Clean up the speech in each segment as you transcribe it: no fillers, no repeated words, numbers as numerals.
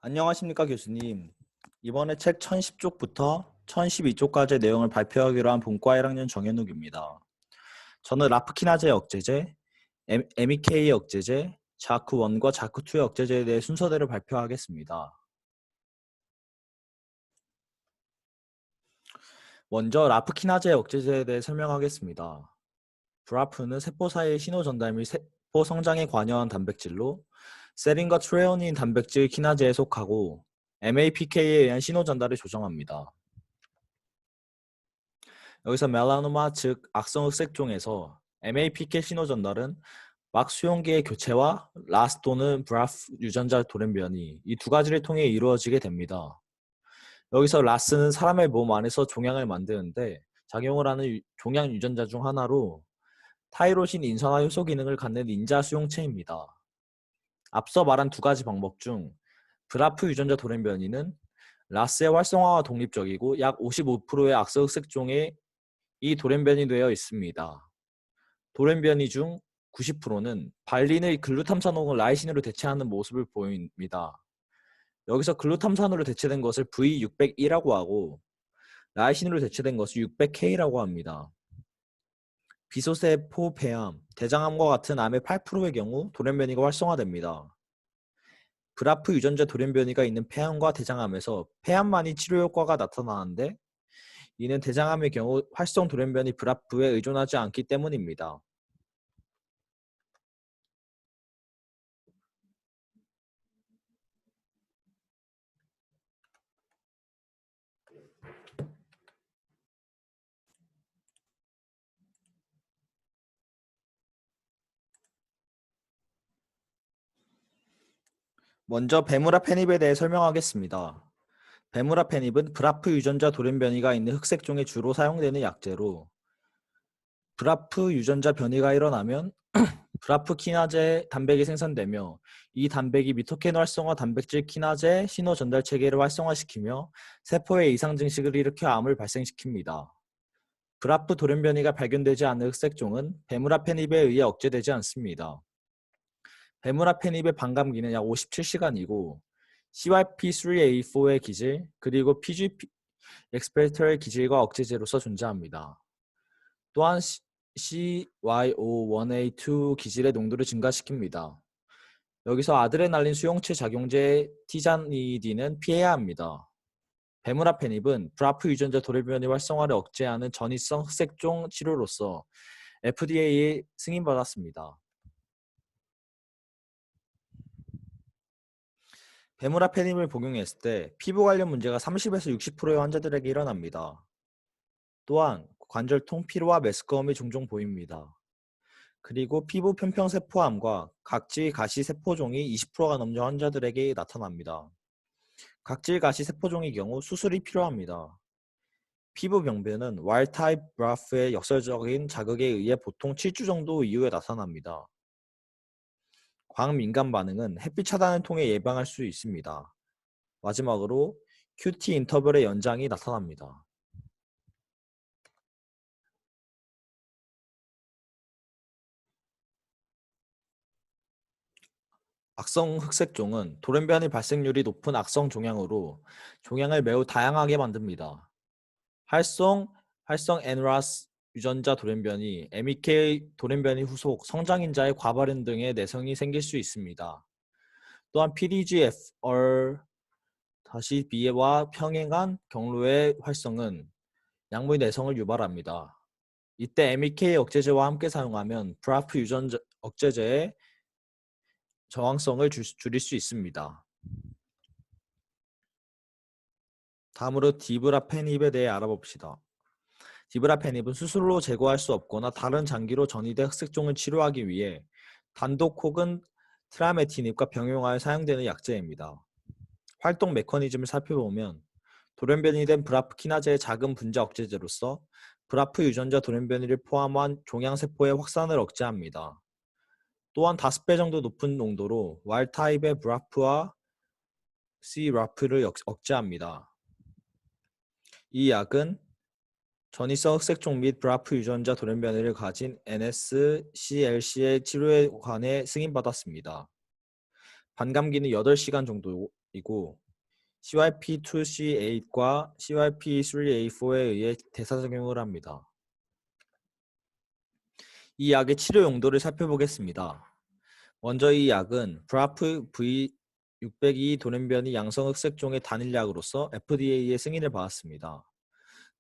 안녕하십니까 교수님. 이번에 책 1010쪽부터 1012쪽까지의 내용을 발표하기로 한 본과 1학년 정현욱입니다. 저는 라프키나제 억제제, MEK의 억제제, 자크1과 자크2의 억제제에 대해 순서대로 발표하겠습니다. 먼저 라프키나제 억제제에 대해 설명하겠습니다. 브라프는 세포 사이의 신호 전달 및 세포 성장에 관여한 단백질로 세린과 트레오닌 단백질 키나제에 속하고 MAPK에 의한 신호 전달을 조정합니다. 여기서 멜라노마 즉 악성흑색종에서 MAPK 신호 전달은 막 수용기의 교체와 라스 또는 브라프 유전자 돌연변이 이 두 가지를 통해 이루어지게 됩니다. 여기서 라스는 사람의 몸 안에서 종양을 만드는데 작용을 하는 종양 유전자 중 하나로 타이로신 인산화 효소 기능을 갖는 인자 수용체입니다. 앞서 말한 두 가지 방법 중 브라프 유전자 돌연변이는 라스의 활성화와 독립적이고 약 55%의 악성흑색종에 이 돌연변이 되어 있습니다. 돌연변이 중 90%는 발린의 글루탐산홍을 라이신으로 대체하는 모습을 보입니다. 여기서 글루탐산으로 대체된 것을 V601이라고 하고 라이신으로 대체된 것을 600K라고 합니다. 비소세포 폐암, 대장암과 같은 암의 8%의 경우 돌연변이가 활성화됩니다. 브라프 유전자 돌연변이가 있는 폐암과 대장암에서 폐암만이 치료 효과가 나타나는데 이는 대장암의 경우 활성 돌연변이 브라프에 의존하지 않기 때문입니다. 먼저 베무라페닙에 대해 설명하겠습니다. 베무라페닙은 브라프 유전자 돌연변이가 있는 흑색종에 주로 사용되는 약제로 브라프 유전자 변이가 일어나면 브라프 키나제 단백이 생산되며 이 단백이 미토캔 활성화 단백질 키나제 신호 전달 체계를 활성화시키며 세포의 이상 증식을 일으켜 암을 발생시킵니다. 브라프 돌연변이가 발견되지 않는 흑색종은 베무라페닙에 의해 억제되지 않습니다. 베무라페닙의 반감기는 약 57시간이고 CYP3A4의 기질 그리고 PGP 엑스페르터의 기질과 억제제로서 존재합니다. 또한 CYO1A2 기질의 농도를 증가시킵니다. 여기서 아드레날린 수용체 작용제 티자니딘은 피해야 합니다. 베무라페닙은 브라프 유전자 돌연변이 활성화를 억제하는 전이성 흑색종 치료로서 FDA에 승인받았습니다. 베무라페닙을 복용했을 때 피부 관련 문제가 30에서 60%의 환자들에게 일어납니다. 또한 관절통, 피로와 메스꺼움이 종종 보입니다. 그리고 피부 편평세포암과 각질 가시 세포종이 20%가 넘는 환자들에게 나타납니다. 각질 가시 세포종의 경우 수술이 필요합니다. 피부 병변은 와일드타입 브라프의 역설적인 자극에 의해 보통 7주 정도 이후에 나타납니다. 광민감 반응은 햇빛 차단을 통해 예방할 수 있습니다. 마지막으로 QT 인터벌의 연장이 나타납니다. 악성 흑색종은 돌연변이 발생률이 높은 악성 종양으로 종양을 매우 다양하게 만듭니다. 활성 NRAS 유전자 돌연변이, MEK 돌연변이 후속, 성장인자의 과발현 등의 내성이 생길 수 있습니다. 또한 PDGFR-B와 평행한 경로의 활성은 약물 내성을 유발합니다. 이때 MEK 억제제와 함께 사용하면 브라프 유전자 억제제의 저항성을 줄일 수 있습니다. 다음으로 디브라페닙에 대해 알아봅시다. 디브라페닙은 수술로 제거할 수 없거나 다른 장기로 전이된 흑색종을 치료하기 위해 단독 혹은 트라메티닙과 병용하여 사용되는 약제입니다. 활동 메커니즘을 살펴보면 돌연변이 된 브라프 키나제의 작은 분자 억제제로서 브라프 유전자 돌연변이를 포함한 종양세포의 확산을 억제합니다. 또한 5배 정도 높은 농도로 와일드타입의 브라프와 C라프를 억제합니다. 이 약은 전이성 흑색종 및 브라프 유전자 돌연변이를 가진 NSCLC의 치료에 관해 승인받았습니다. 반감기는 8시간 정도이고 CYP2C8과 CYP3A4에 의해 대사작용을 합니다. 이 약의 치료 용도를 살펴보겠습니다. 먼저 이 약은 브라프 V602 돌연변이 양성흑색종의 단일약으로서 FDA의 승인을 받았습니다.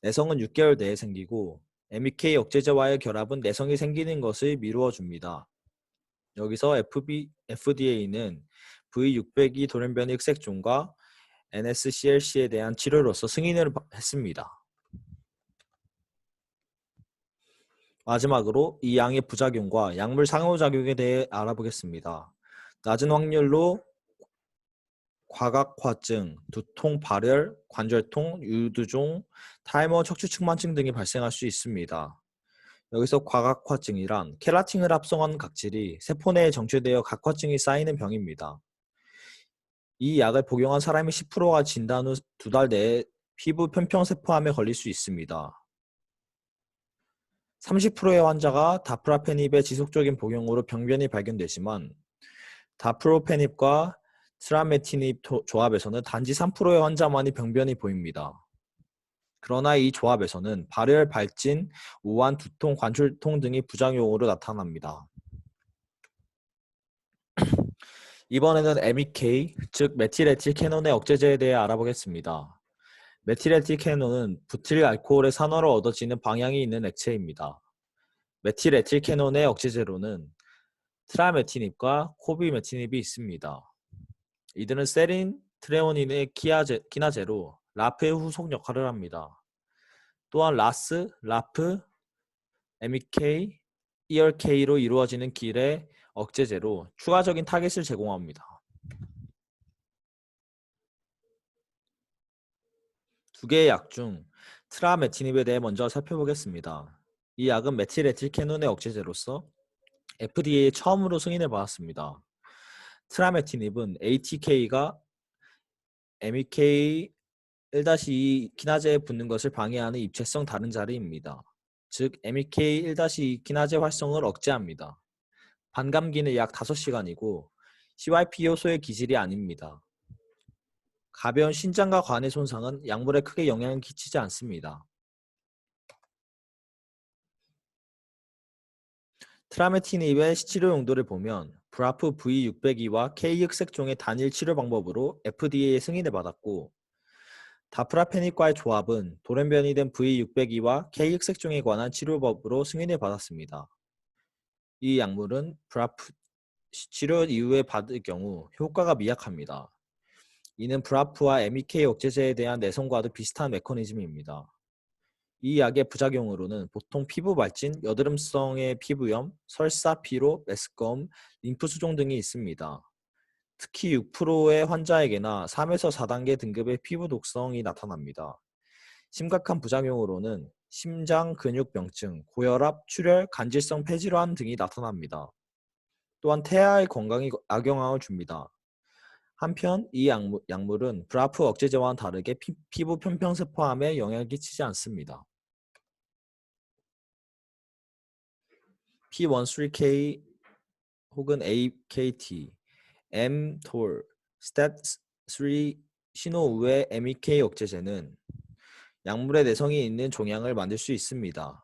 내성은 6개월 내에 생기고 MEK 억제제와의 결합은 내성이 생기는 것을 미루어 줍니다. 여기서 FDA는 V602 돌연변이 흑색종과 NSCLC에 대한 치료로서 승인을 했습니다. 마지막으로 이 양의 부작용과 약물 상호작용에 대해 알아보겠습니다. 낮은 확률로 과각화증, 두통, 발열, 관절통, 유두종, 탈모, 척추측만증 등이 발생할 수 있습니다. 여기서 과각화증이란 켈라틴을 합성한 각질이 세포 내에 정체되어 각화증이 쌓이는 병입니다. 이 약을 복용한 사람의 10%가 진단 후 2달 내에 피부 편평세포암에 걸릴 수 있습니다. 30%의 환자가 다프라페닙의 지속적인 복용으로 병변이 발견되지만 다프로페닙과 트라메티닙 조합에서는 단지 3%의 환자만이 병변이 보입니다. 그러나 이 조합에서는 발열, 발진, 우한, 두통, 관절통 등이 부작용으로 나타납니다. 이번에는 MEK, 즉 메틸에틸케논의 억제제에 대해 알아보겠습니다. 메틸에틸케논은 부틸 알코올의 산화로 얻어지는 방향이 있는 액체입니다. 메틸에틸케논의 억제제로는 트라메티닙과 코비메티닙이 있습니다. 이들은 세린, 트레오닌의 키나제로 라프의 후속 역할을 합니다. 또한 라스, 라프, MEK, ERK로 이루어지는 길의 억제제로 추가적인 타겟을 제공합니다. 두 개의 약 중 트라메티닙에 대해 먼저 살펴보겠습니다. 이 약은 메틸에틸케논의 억제제로서 FDA에 처음으로 승인을 받았습니다. 트라메티닙은 ATK가 MEK 1-2 키나제에 붙는 것을 방해하는 입체성 다른 자리입니다. 즉 MEK 1-2 키나제 활성을 억제합니다. 반감기는 약 5시간이고 CYP 요소의 기질이 아닙니다. 가벼운 신장과 관의 손상은 약물에 크게 영향을 끼치지 않습니다. 트라메티닙의 치료 용도를 보면 브라프 V602와 K흑색종의 단일 치료 방법으로 FDA의 승인을 받았고 다프라페닙과의 조합은 돌연변이 된 V602와 K흑색종에 관한 치료법으로 승인을 받았습니다. 이 약물은 브라프 치료 이후에 받을 경우 효과가 미약합니다. 이는 브라프와 MEK 억제제에 대한 내성과도 비슷한 메커니즘입니다. 이 약의 부작용으로는 보통 피부 발진, 여드름성의 피부염, 설사, 피로, 메스꺼움, 림프 수종 등이 있습니다. 특히 6%의 환자에게나 3에서 4단계 등급의 피부 독성이 나타납니다. 심각한 부작용으로는 심장 근육병증, 고혈압, 출혈, 간질성 폐질환 등이 나타납니다. 또한 태아의 건강에 악영향을 줍니다. 한편 이 약물은 브라프 억제제와는 다르게 피부 편평세포암에 영향을 끼치지 않습니다. P13K 혹은 AKT, mTOR, STAT3 신호우회 MEK 억제제는 약물의 내성이 있는 종양을 만들 수 있습니다.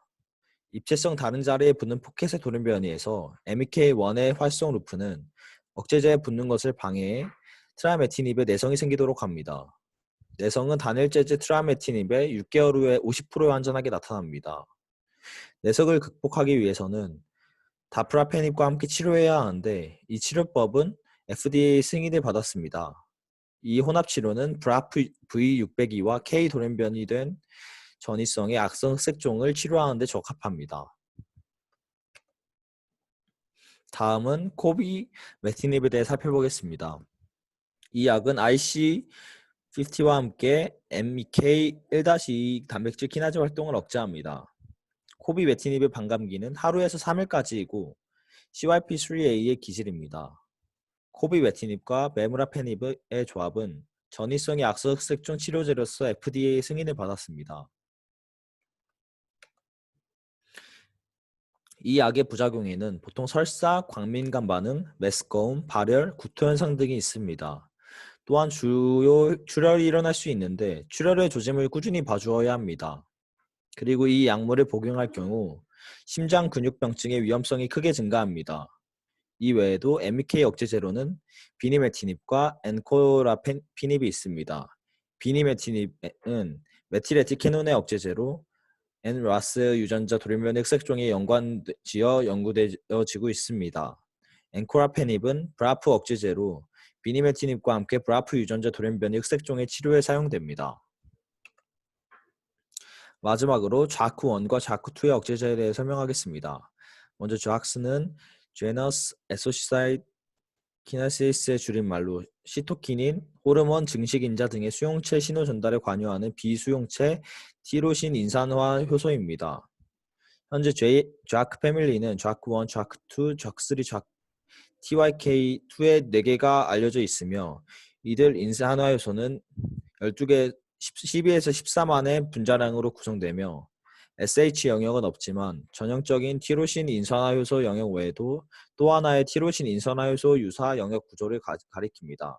입체성 다른 자리에 붙는 포켓의 돌연변이에서 MEK1의 활성 루프는 억제제에 붙는 것을 방해해 트라메티닙에 내성이 생기도록 합니다. 내성은 단일제제 트라메티닙의 6개월 후에 50%의 환전하게 나타납니다. 내성을 극복하기 위해서는 다프라페닙과 함께 치료해야 하는데 이 치료법은 FDA 승인을 받았습니다. 이 혼합치료는 브라프 V602와 K 돌연변이 된 전이성의 악성 흑색종을 치료하는 데 적합합니다. 다음은 코비메티닙에 대해 살펴보겠습니다. 이 약은 IC50와 함께 MEK1-2 단백질 키나제 활동을 억제합니다. 코비메티닙의 반감기는 하루에서 3일까지이고 CYP3A의 기질입니다. 코비메티닙과 메무라페닙의 조합은 전이성의 악성 흑색종 치료제로서 FDA 승인을 받았습니다. 이 약의 부작용에는 보통 설사, 광민감 반응, 메스꺼움, 발열, 구토 현상 등이 있습니다. 또한 주요 출혈이 일어날 수 있는데 출혈의 조짐을 꾸준히 봐주어야 합니다. 그리고 이 약물을 복용할 경우 심장 근육병증의 위험성이 크게 증가합니다. 이 외에도 MEK 억제제로는 비니메티닙과 엔코라피닙이 있습니다. 비니메티닙은 메틸에티케논의 억제제로 엔라스 유전자 돌연변이 흑색종에 연관지어 연구되어지고 있습니다. 엔코라페닙은 브라프 억제제로 비니메티닙과 함께 브라프 유전자 돌연변이 흑색종의 치료에 사용됩니다. 마지막으로 좌크1과 좌크2의 억제제에 대해 설명하겠습니다. 먼저 좌크스는 제너스 에소시아이드 키네시스의 줄임말로 시토키닌, 호르몬, 증식인자 등의 수용체 신호 전달에 관여하는 비수용체 티로신 인산화 효소입니다. 현재 좌크 패밀리는 좌크1, 좌크2, 좌크3, TYK2의 4개가 알려져 있으며 이들 인산화 효소는 12에서 14만의 분자량으로 구성되며 SH 영역은 없지만 전형적인 티로신 인산화 효소 영역 외에도 또 하나의 티로신 인산화 효소 유사 영역 구조를 가리킵니다.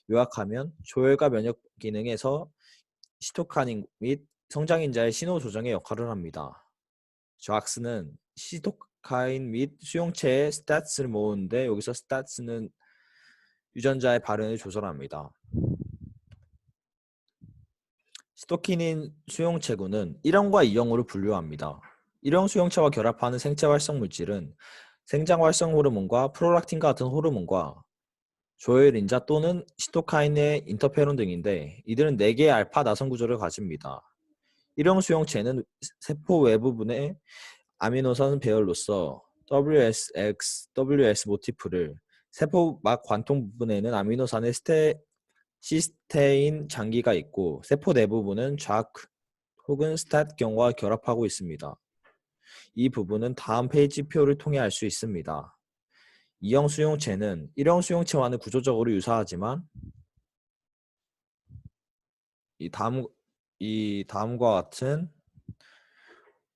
요약하면 조혈과 면역 기능에서 시토카닌 및 성장인자의 신호 조정의 역할을 합니다. 좌악스는 시토카인 및 수용체의 스타츠를 모으는데 여기서 스타츠는 유전자의 발현을 조절합니다. 시토키닌 수용체군은 1형과 2형으로 분류합니다. 1형 수용체와 결합하는 생체 활성 물질은 생장 활성 호르몬과 프롤락틴과 같은 호르몬과 조혈인자 또는 시토카인의 인터페론 등인데 이들은 4개의 알파 나선 구조를 가집니다. 1형 수용체는 세포 외부분의 아미노산 배열로서 WSX, WS 모티프를 세포 막 관통 부분에는 아미노산의 시스테인 장기가 있고 세포 내부분은 좌크 혹은 스탓경과 결합하고 있습니다. 이 부분은 다음 페이지표를 통해 알 수 있습니다. 2형 수용체는 1형 수용체와는 구조적으로 유사하지만 이 다음과 같은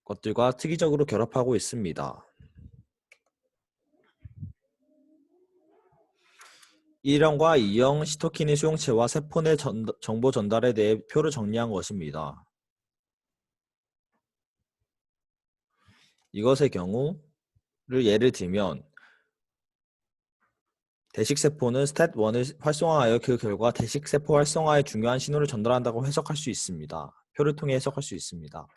것들과 특이적으로 결합하고 있습니다. 1형과 2형 시토키닌 수용체와 세포 내 정보 전달에 대해 표를 정리한 것입니다. 이것의 경우를 예를 들면 대식세포는 스탯1을 활성화하여 그 결과 대식세포 활성화에 중요한 신호를 전달한다고 해석할 수 있습니다. 표를 통해 해석할 수 있습니다.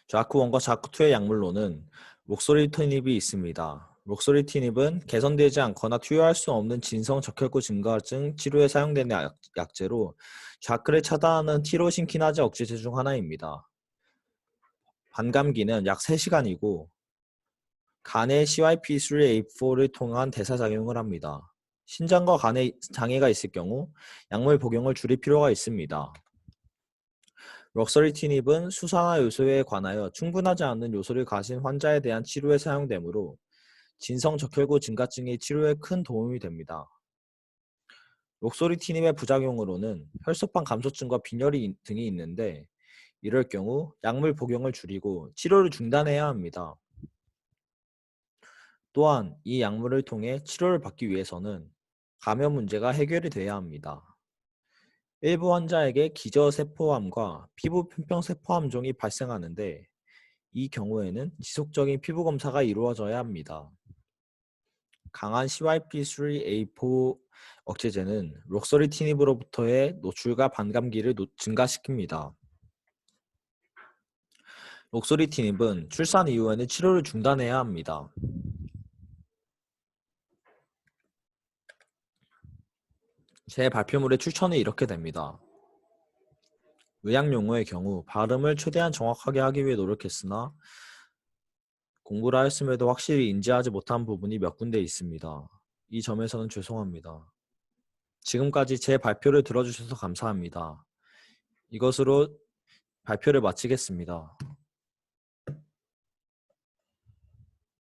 좌크1과 좌크2의 약물로는 록소리티닙이 있습니다. 록소리티닙은 개선되지 않거나 투여할 수 없는 진성 적혈구 증가증 치료에 사용되는 약제로 좌크를 차단하는 티로신 키나제 억제제 중 하나입니다. 반감기는 약 3시간이고 간에 CYP3A4를 통한 대사작용을 합니다. 신장과 간에 장애가 있을 경우 약물 복용을 줄일 필요가 있습니다. 럭서리티닙은 수산화 요소에 관하여 충분하지 않은 요소를 가진 환자에 대한 치료에 사용되므로 진성적혈구 증가증의 치료에 큰 도움이 됩니다. 록소리티닙의 부작용으로는 혈소판 감소증과 빈혈이 등이 있는데 이럴 경우 약물 복용을 줄이고 치료를 중단해야 합니다. 또한 이 약물을 통해 치료를 받기 위해서는 감염 문제가 해결이 돼야 합니다. 일부 환자에게 기저세포암과 피부 편평세포암종이 발생하는데 이 경우에는 지속적인 피부 검사가 이루어져야 합니다. 강한 CYP3A4 억제제는 록소리티닙으로부터의 노출과 반감기를 증가시킵니다. 록소리티닙은 출산 이후에는 치료를 중단해야 합니다. 제 발표물의 출처는 이렇게 됩니다. 의학 용어의 경우 발음을 최대한 정확하게 하기 위해 노력했으나 공부를 하였음에도 확실히 인지하지 못한 부분이 몇 군데 있습니다. 이 점에서는 죄송합니다. 지금까지 제 발표를 들어주셔서 감사합니다. 이것으로 발표를 마치겠습니다.